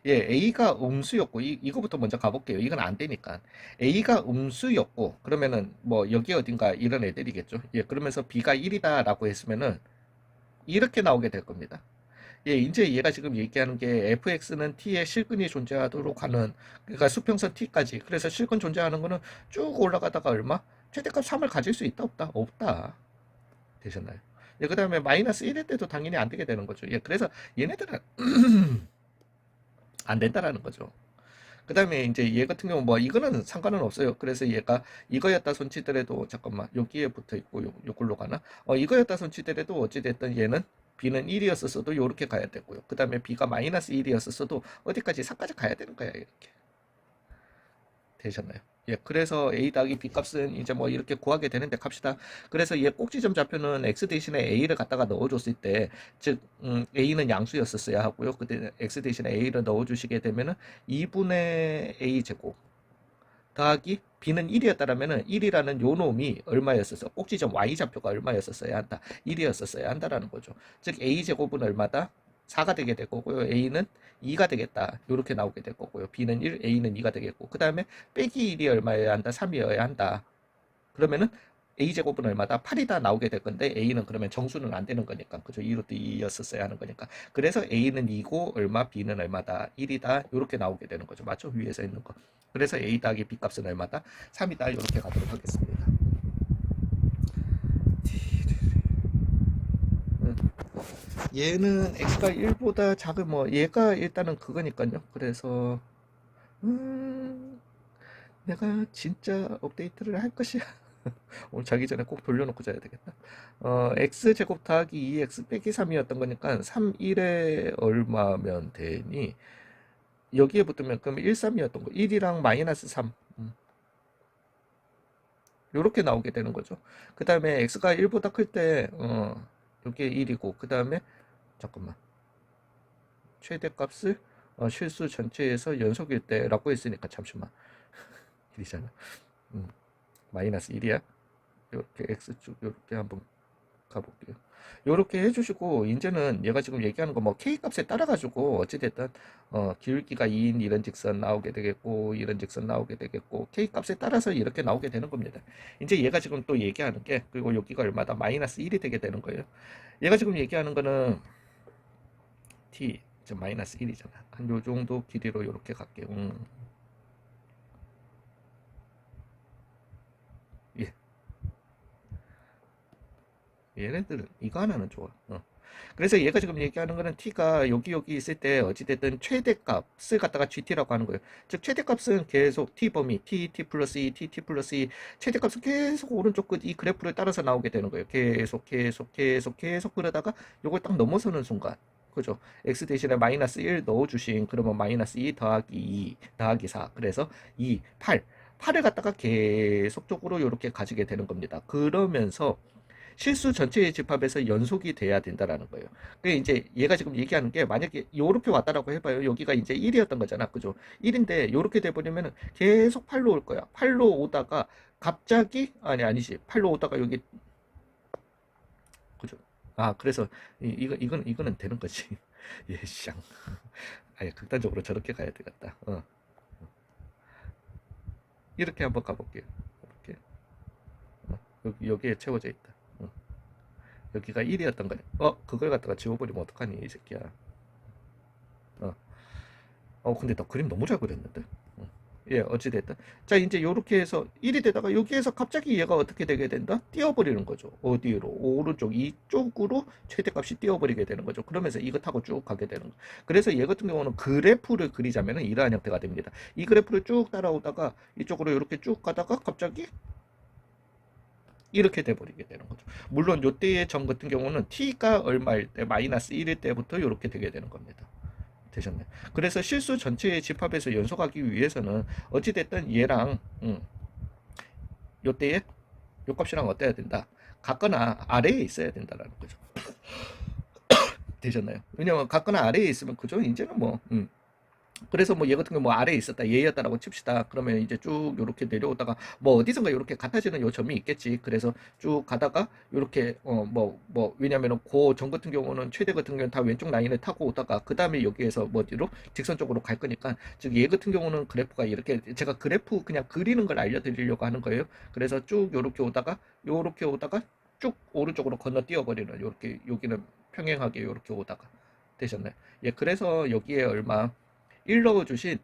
예, A가 음수였고, 이거부터 먼저 가볼게요. 이건 안 되니까. A가 음수였고, 그러면은, 뭐, 여기 어딘가 이런 애들이겠죠. 예, 그러면서 B가 1이다라고 했으면은, 이렇게 나오게 될 겁니다. 예, 이제 얘가 지금 얘기하는 게 fx는 t의 실근이 존재하도록 하는, 그러니까 수평선 t까지. 그래서 실근 존재하는 거는 쭉 올라가다가 얼마? 최대값 3을 가질 수 있다, 없다? 없다. 되셨나요? 예, 그 다음에 마이너스 1일 때도 당연히 안 되게 되는 거죠. 예, 그래서 얘네들은 안 된다라는 거죠. 그 다음에 이제 얘 같은 경우 뭐 이거는 상관은 없어요. 그래서 얘가 이거였다 손치더라도 잠깐만 여기에 붙어 있고 요걸로 가나? 이거였다 손치더라도 어찌됐든 얘는 B는 1이었었어도 요렇게 가야 되고요. 그 다음에 B가 마이너스 1이었었어도 어디까지 4까지 가야 되는 거야. 이렇게. 되셨나요? 예, 그래서 A 더하기 B 값은 이제 뭐 이렇게 구하게 되는데 갑시다. 그래서 얘 꼭지점 좌표는 X 대신에 A를 갖다가 넣어줬을 때, 즉, A는 양수였었어야 하고요. 그때 X 대신에 A를 넣어주시게 되면은 2분의 A 제곱 더하기 B는 1이었다라면은 1이라는 요 놈이 얼마였었어? 꼭지점 Y 좌표가 얼마였었어야 한다? 1이었었어야 한다라는 거죠. 즉 A 제곱은 얼마다? 4가 되게 될 거고요. A는 2가 되겠다. 이렇게 나오게 될 거고요. B는 1, A는 2가 되겠고, 그 다음에 빼기 1이 얼마여야 한다? 3이어야 한다. 그러면은 A제곱은 얼마다? 8이다 나오게 될 건데, A는 그러면 정수는 안 되는 거니까. 그죠? 2로또 2였었어야 하는 거니까. 그래서 A는 2고, 얼마? B는 얼마다? 1이다. 이렇게 나오게 되는 거죠. 맞죠? 위에서 있는 거. 그래서 A 더하기 B 값은 얼마다? 3이다. 이렇게 가도록 하겠습니다. 얘는 x가 1보다 작은 뭐 얘가 일단은 그거니까요. 그래서 내가 진짜 업데이트를 할 것이야. 오늘 자기 전에 꼭 돌려놓고 자야 되겠다. x제곱 더하기 2x 빼기 3이었던 거니까 3, 1에 얼마면 되니? 여기에 붙으면 그럼 1, 3이었던 거. 1이랑 마이너스 3. 요렇게 나오게 되는 거죠. 그 다음에 x가 1보다 클 때, 요게 1이고, 그 다음에, 잠깐만. 최대값을 실수 전체에서 연속일 때라고 했으니까, 잠시만. 1이잖아. 마이너스 1이야. 이렇게 x축, 이렇게 한번 가볼게요. 요렇게 해주시고, 이제는 얘가 지금 얘기하는 거 뭐 k값에 따라가지고, 어찌됐든, 기울기가 2인 이런 직선 나오게 되겠고, 이런 직선 나오게 되겠고, k값에 따라서 이렇게 나오게 되는 겁니다. 이제 얘가 지금 또 얘기하는 게, 그리고 여기가 얼마다? 마이너스 1이 되게 되는 거예요. 얘가 지금 얘기하는 거는, t, 지금 마이너스 1이잖아. 한 요 정도 길이로 이렇게 갈게요. 예. 얘네들은 이거 하나는 좋아. 그래서 얘가 지금 얘기하는 거는 t가 여기 있을 때 어찌됐든 최대값을 갖다가 gt라고 하는 거예요. 즉 최대값은 계속 t 범위 t 플러스 2 t 플러스 2 최대값은 계속 오른쪽 끝 이 그래프를 따라서 나오게 되는 거예요. 계속 그러다가 요걸 딱 넘어서는 순간, 그죠? x 대신에 마이너스 1 넣어주신, 그러면 마이너스 2 더하기 2 더하기 4, 그래서 2, 8을 갖다가 계속적으로 이렇게 가지게 되는 겁니다. 그러면서 실수 전체의 집합에서 연속이 돼야 된다라는 거예요. 그 이제 얘가 지금 얘기하는 게, 만약에 요렇게 왔다라고 해봐요. 여기가 이제 1이었던 거잖아. 그죠? 1인데 요렇게 돼버리면 계속 8로 올 거야. 8로 오다가 갑자기, 아니지. 8로 오다가 여기, 그죠? 그래서 이거는 되는 거지. 예, 샹. 아예 극단적으로 저렇게 가야 되겠다. 이렇게 한번 가볼게요. 이렇게. 여기에 채워져 있다. 여기가 1이었던 거네. 그걸 갖다가 지워버리면 어떡하니, 이 새끼야. 근데 나 그림 너무 잘 그렸는데. 예, 어찌됐든. 자, 이제 요렇게 해서 1이 되다가 여기에서 갑자기 얘가 어떻게 되게 된다? 띄어버리는 거죠. 어디로? 오른쪽 이쪽으로 최대값이 띄어버리게 되는 거죠. 그러면서 이거 타고 쭉 가게 되는 거. 그래서 얘 같은 경우는 그래프를 그리자면 이러한 형태가 됩니다. 이 그래프를 쭉 따라오다가 이쪽으로 이렇게 쭉 가다가 갑자기 이렇게 돼버리게 되는 거죠. 물론 요때의 점 같은 경우는 t가 얼마일 때 마이너스 1일 때부터 이렇게 되게 되는 겁니다. 되셨나요? 그래서 실수 전체의 집합에서 연속하기 위해서는 어찌됐든 얘랑 요때의 요 값이랑 어때야 된다? 같거나 아래에 있어야 된다라는 거죠. 되셨나요? 왜냐면 같거나 아래에 있으면 그죠? 이제는 뭐 그래서 뭐 얘 같은 경우 뭐 아래에 있었다 얘였다라고 칩시다. 그러면 이제 쭉 요렇게 내려오다가 뭐 어디선가 요렇게 같아지는 요 점이 있겠지. 그래서 쭉 가다가 요렇게 왜냐면은 그 점 같은 경우는 최대 같은 경우는 다 왼쪽 라인을 타고 오다가 그 다음에 여기에서 뭐 어디로 직선적으로 갈 거니까 즉 얘 같은 경우는 그래프가 이렇게 제가 그래프 그냥 그리는 걸 알려드리려고 하는 거예요. 그래서 쭉 요렇게 오다가 쭉 오른쪽으로 건너뛰어 버리는 요렇게 여기는 평행하게 요렇게 오다가 되셨나요? 예, 그래서 여기에 얼마 1 넣어주신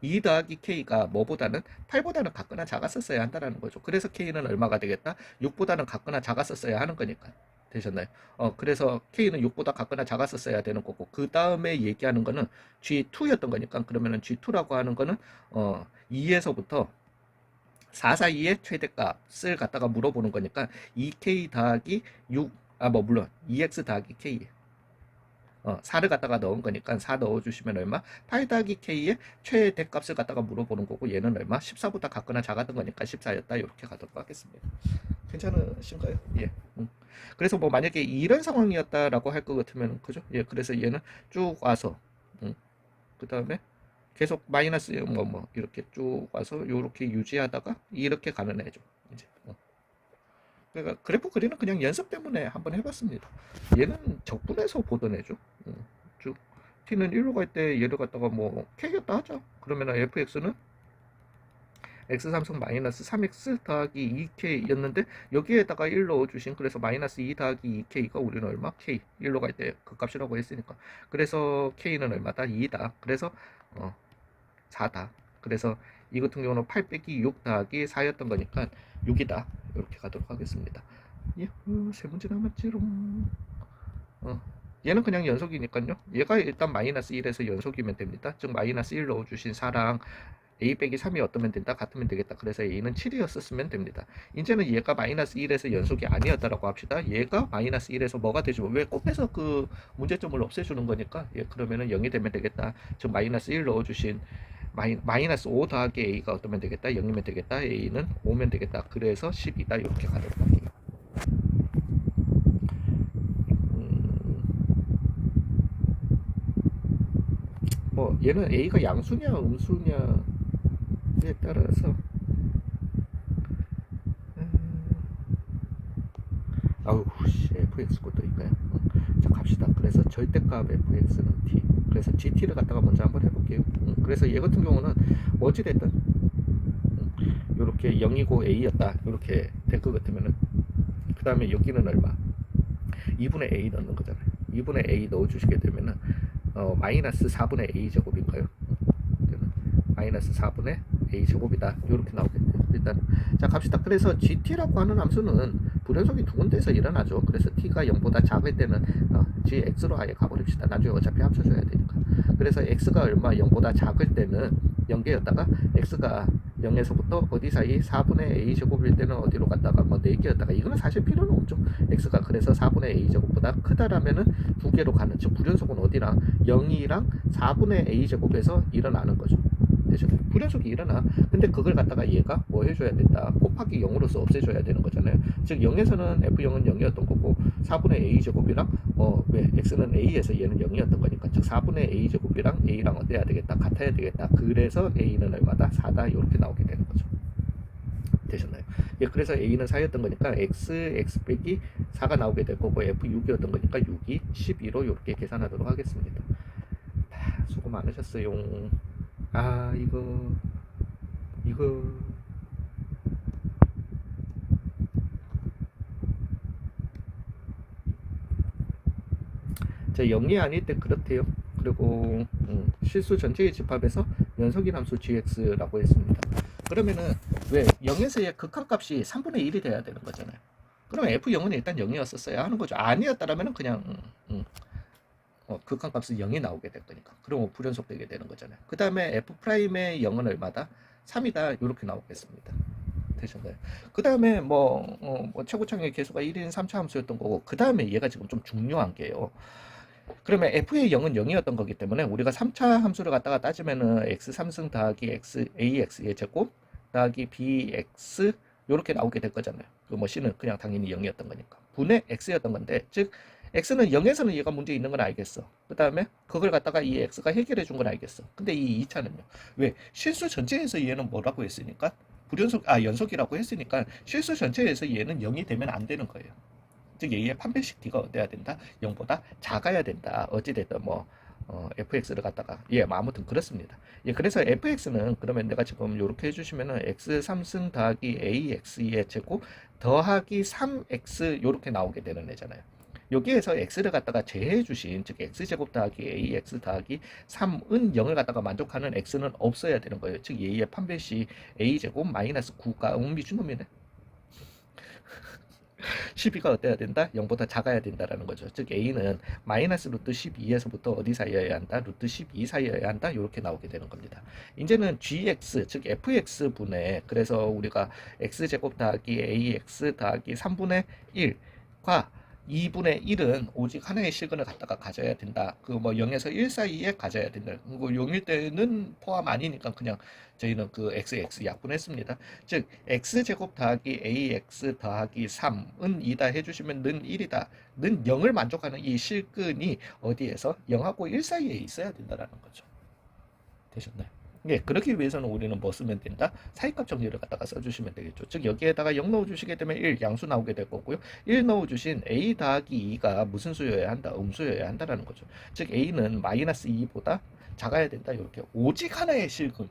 2 더하기 K가 뭐보다는 8보다는 같거나 작았었어야 한다는 거죠. 그래서 K는 얼마가 되겠다? 6보다는 같거나 작았었어야 하는 거니까. 되셨나요? 그래서 K는 6보다 같거나 작았었어야 되는 거고 그 다음에 얘기하는 거는 G2였던 거니까 그러면은 G2라고 하는 거는 2에서부터 4 사이의 최대값을 갖다가 물어보는 거니까 2K 더하기 6 물론 2X 더하기 K 4를 갖다가 넣은 거니까 4 넣어주시면 얼마? 8 더하기 K의 최대값을 갖다가 물어보는 거고 얘는 얼마? 14보다 같거나 작았던 거니까 14였다 이렇게 가도록 하겠습니다. 괜찮으신가요? 예. 그래서 뭐 만약에 이런 상황이었다라고 할 것 같으면 그죠? 예. 그래서 얘는 쭉 와서 그 다음에 계속 마이너스 이렇게 쭉 와서 이렇게 유지하다가 이렇게 가는 애죠. 이제. 그러니까 그래프 그리는 그냥 연습 때문에 한번 해봤습니다. 얘는 적분해서 보던 애죠. 쭉 t는 1로 갈 때 얘를 갖다가 뭐 k였다 하죠. 그러면 fx는 x3승 마이너스 3x 더하기 2k였는데 여기에다가 1 넣어주신 그래서 마이너스 2 더하기 2k가 우리는 얼마? k 1로 갈 때 그 값이라고 했으니까 그래서 k는 얼마다? 2다. 그래서 4다. 그래서 이 같은 경우는 8 빼기 6 더하기 4였던 거니까 6이다. 이렇게 가도록 하겠습니다. 세 문제 남았지롱. 얘는 그냥 연속이니까요. 얘가 일단 마이너스 1에서 연속이면 됩니다. 즉 마이너스 1 넣어주신 4랑 a 빼기 3이 어떠면 된다? 같으면 되겠다. 그래서 a는 7이었었으면 됩니다. 이제는 얘가 마이너스 1에서 연속이 아니었다라고 합시다. 얘가 마이너스 1에서 뭐가 되죠? 왜 곱해서 그 문제점을 없애주는 거니까 그러면은 0이 되면 되겠다. 즉 마이너스 1 넣어주신 마이너스 5 더하기 a가 어떠면 되겠다? 0이면 되겠다. a는 5면 되겠다. 그래서 10이다. 이렇게 가도록 할게요. 뭐 얘는 a가 양수냐 음수냐에 따라서 fx 것도 있까요? 자 갑시다. 그래서 절대값 fx는 t. 그래서 gt를 갖다가 먼저 한번 해볼게요. 그래서 얘 같은 경우는 어찌됐든 이렇게 0이고 a였다. 이렇게 될 것 같으면은 그 다음에 여기는 얼마? 2분의 a 넣는 거잖아요. 2분의 a 넣어주시게 되면은 마이너스 4분의 a 제곱인가요? 마이너스 4분의 a 제곱이다. 이렇게 나오겠네요. 일단 자 갑시다. 그래서 gt라고 하는 함수는 불연속이 두 군데에서 일어나죠. 그래서 t가 0보다 작을 때는 gx로 아예 가버립시다. 나중에 어차피 합쳐줘야 되니까. 그래서 x가 얼마 0보다 작을 때는 0개였다가 x가 0에서부터 어디 사이 4분의 a 제곱일 때는 어디로 갔다가 뭐 4개였다가 이거는 사실 필요는 없죠. x가 그래서 4분의 a 제곱보다 크다라면은 2개로 가는 즉 불연속은 어디랑 0이랑 4분의 a 제곱에서 일어나는 거죠. 되죠? 불연속이 일어나. 근데 그걸 갖다가 얘가 뭐 해줘야 된다. 곱하기 0으로서 없애줘야 되는 거잖아요. 즉 0에서는 f0은 0이었던 거고 4분의 a 제곱이랑 왜 x는 a에서 얘는 0이었던 거니까 즉 4분의 a 제곱이랑 a랑 어때야 되겠다. 같아야 되겠다. 그래서 a는 얼마다? 4다. 이렇게 나오게 되는 거죠. 되셨나요? 예, 그래서 a는 4였던 거니까 x 빼기 4가 나오게 될 거고 f6이었던 거니까 6이 12로 이렇게 계산하도록 하겠습니다. 수고 많으셨어요. 이거 자 0이 아닐 때 그렇대요. 그리고 실수 전체의 집합에서 연속인 함수 gx라고 했습니다. 그러면은 왜 0에서의 극한값이 3분의 1이 돼야 되는 거잖아요. 그러면 f0은 일단 0이었었어야 하는 거죠. 아니었다라면 그냥 극한값은 0이 나오게 될 거니까. 그럼 불연속 되게 되는 거잖아요. 그 다음에 f'의 0은 얼마다? 3이다. 이렇게 나오겠습니다. 되셨나요? 그 다음에 뭐 최고창의 개수가 1인 3차 함수였던 거고, 그 다음에 얘가 지금 좀 중요한 게요. 그러면 f의 0은 0이었던 거기 때문에 우리가 3차 함수를 갖다가 따지면은 x3승 더하기 ax의 제곱 더하기 bx 요렇게 나오게 될 거잖아요. 그 뭐 c는 그냥 당연히 0이었던 거니까. 분의 x였던 건데, 즉 x는 0에서는 얘가 문제 있는 건 알겠어. 그 다음에 그걸 갖다가 이 x가 해결해 준 건 알겠어. 근데 이 2차는요. 왜? 실수 전체에서 얘는 뭐라고 했으니까? 연속이라고 했으니까 실수 전체에서 얘는 0이 되면 안 되는 거예요. 즉 A의 판별식 D가 어때야 된다? 0보다 작아야 된다. 어찌됐든 fx를 갖다가 뭐 아무튼 그렇습니다. 그래서 fx는 그러면 내가 지금 이렇게 해주시면은 x 3승 더하기 ax의 제곱 더하기 3x 요렇게 나오게 되는 애잖아요. 여기에서 x를 갖다가 제해 주신, 즉 x제곱 더하기 ax 더하기 3은 0을 갖다가 만족하는 x는 없어야 되는 거예요. 즉 A의 판별식 a제곱 마이너스 9가 미친놈이네. 12가 어때야 된다? 0보다 작아야 된다라는 거죠. 즉 A는 마이너스 루트 12에서부터 어디 사이여야 한다? 루트 12 사이여야 한다. 이렇게 나오게 되는 겁니다. 이제는 GX, 즉 FX 분의, 그래서 우리가 X제곱 더하기 AX 더하기 3분의 1과 2분의 1은 오직 하나의 실근을 갖다가 가져야 된다. 그 뭐 0에서 1 사이에 가져야 된다. 그 0일 때는 포함 아니니까 그냥 저희는 그 XX 약분했습니다. 즉 x제곱 더하기 ax 더하기 3은 2다 해주시면 는 1이다. 는 0을 만족하는 이 실근이 어디에서 0하고 1 사이에 있어야 된다라는 거죠. 되셨나요? 그러기 위해서는 우리는 뭐 쓰면 된다? 사이값 정리를 갖다가 써주시면 되겠죠. 즉 여기에다가 0 넣어주시게 되면 1 양수 나오게 될 거고요. 1 넣어주신 a 더하기 2가 무슨 수여야 한다? 음수여야 한다라는 거죠. 즉 a는 마이너스 2보다 작아야 된다. 이렇게 오직 하나의 실근.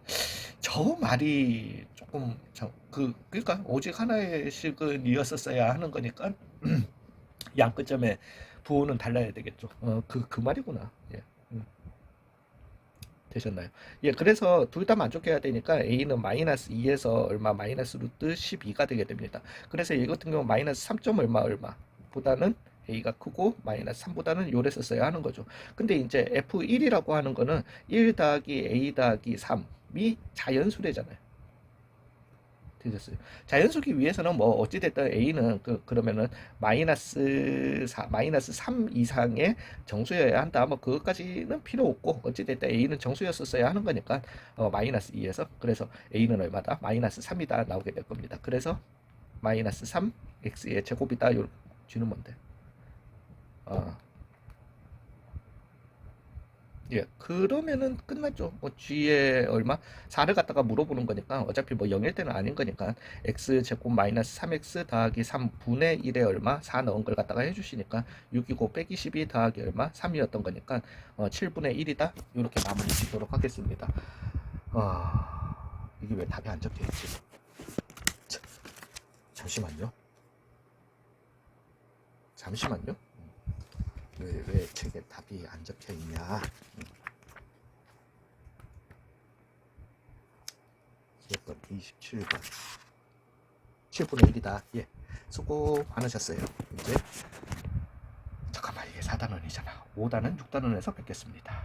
저 말이 조금 그러니까 오직 하나의 실근이었었어야 하는 거니까 양 끝점에 부호는 달라야 되겠죠. 그 말이구나. 예. 되셨나요? 그래서 둘 다 만족해야 되니까 A는 마이너스 2에서 얼마 마이너스 루트 12가 되게 됩니다. 그래서 이 같은 경우 마이너스 3. 얼마 보다는 A가 크고 마이너스 3보다는 요래 썼어야 하는 거죠. 근데 이제 F1이라고 하는 거는 1 더하기 A 더하기 3이 자연수래잖아요. 되셨어요. 자연수기 위해서는 뭐 어찌됐든 A는 그러면은 마이너스 3 이상의 정수여야 한다. 뭐 그것까지는 필요 없고 어찌됐든 A는 정수였었어야 하는 거니까 마이너스 2에서 그래서 A는 얼마다? 마이너스 3이다 나오게 될 겁니다. 그래서 마이너스 3 x의 제곱이다. 요 쥐는 뭔데? 그러면은 끝났죠. 뭐 G에 얼마? 4를 갖다가 물어보는 거니까 어차피 뭐 0일 때는 아닌 거니까 X제곱 마이너스 3X 더하기 3분의 1에 얼마? 4 넣은 걸 갖다가 해주시니까 6이고 빼기 12 더하기 얼마? 3이었던 거니까 7분의 1이다. 이렇게 마무리 짓도록 하겠습니다. 이게 왜 답이 안 적혀 있지? 잠시만요. 왜 책에 답이 안 적혀 있냐? 27번 7분의 1이다. 수고 많으셨어요. 이제 잠깐만, 이게 4단원이잖아. 5단원, 6단원에서 뵙겠습니다.